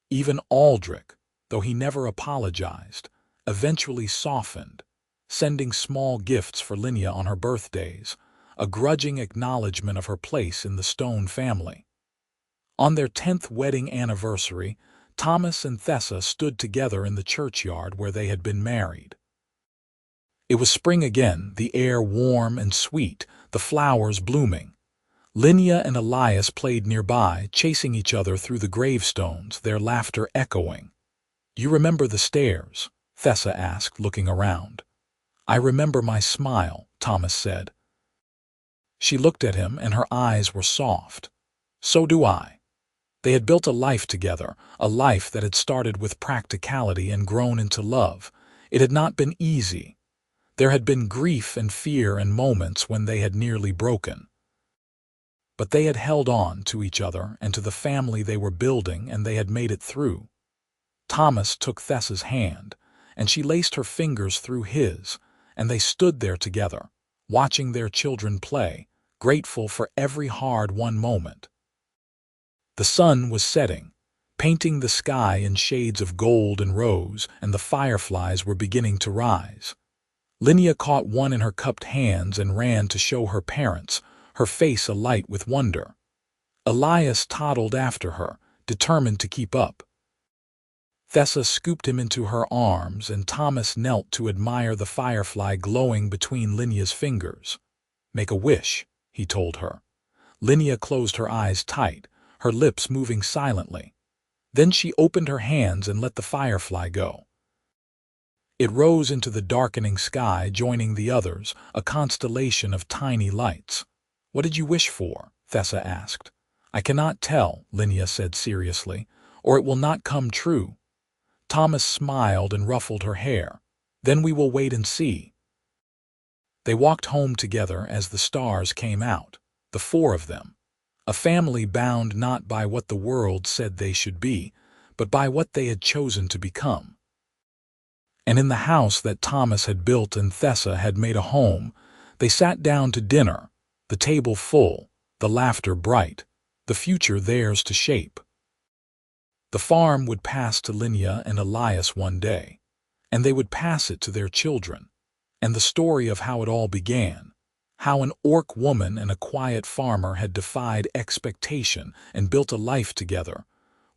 Even Aldrich, though he never apologized, eventually softened, sending small gifts for Linya on her birthdays, a grudging acknowledgement of her place in the Stone family. On their 10th wedding anniversary, Thomas and Thessa stood together in the churchyard where they had been married. It was spring again, the air warm and sweet, the flowers blooming. Linya and Elias played nearby, chasing each other through the gravestones, their laughter echoing. "You remember the stairs?" Thessa asked, looking around. "I remember my smile," Thomas said. She looked at him, and her eyes were soft. "So do I." They had built a life together, a life that had started with practicality and grown into love. It had not been easy. There had been grief and fear and moments when they had nearly broken. But they had held on to each other and to the family they were building, and they had made it through. Thomas took Thessa's hand, and she laced her fingers through his, and they stood there together, watching their children play, grateful for every hard-won moment. The sun was setting, painting the sky in shades of gold and rose, and the fireflies were beginning to rise. Linya caught one in her cupped hands and ran to show her parents, her face alight with wonder. Elias toddled after her, determined to keep up. Thessa scooped him into her arms, and Thomas knelt to admire the firefly glowing between Linya's fingers. "Make a wish," he told her. Linya closed her eyes tight, her lips moving silently. Then she opened her hands and let the firefly go. It rose into the darkening sky, joining the others, a constellation of tiny lights. "What did you wish for?" Thessa asked. "I cannot tell," Linya said seriously, "or it will not come true." Thomas smiled and ruffled her hair. "Then we will wait and see." They walked home together as the stars came out, the four of them. A family bound not by what the world said they should be, but by what they had chosen to become. And in the house that Thomas had built and Thessa had made a home, they sat down to dinner, the table full, the laughter bright, the future theirs to shape. The farm would pass to Linya and Elias one day, and they would pass it to their children, and the story of how it all began, how an orc woman and a quiet farmer had defied expectation and built a life together,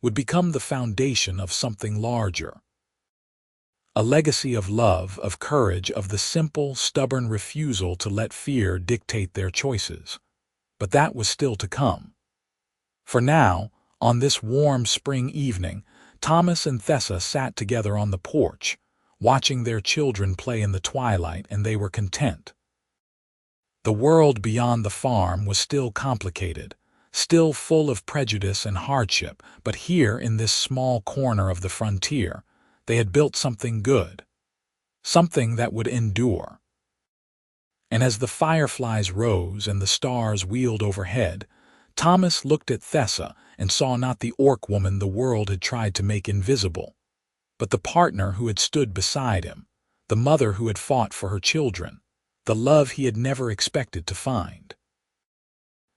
would become the foundation of something larger. A legacy of love, of courage, of the simple, stubborn refusal to let fear dictate their choices. But that was still to come. For now, on this warm spring evening, Thomas and Thessa sat together on the porch, watching their children play in the twilight, and they were content. The world beyond the farm was still complicated, still full of prejudice and hardship, but here in this small corner of the frontier, they had built something good, something that would endure. And as the fireflies rose and the stars wheeled overhead, Thomas looked at Thessa and saw not the orc woman the world had tried to make invisible, but the partner who had stood beside him, the mother who had fought for her children, the love he had never expected to find.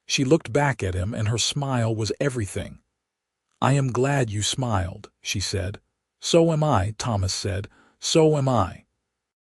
She looked back at him, and her smile was everything. "I am glad you smiled," she said. "So am I," Thomas said. "So am I."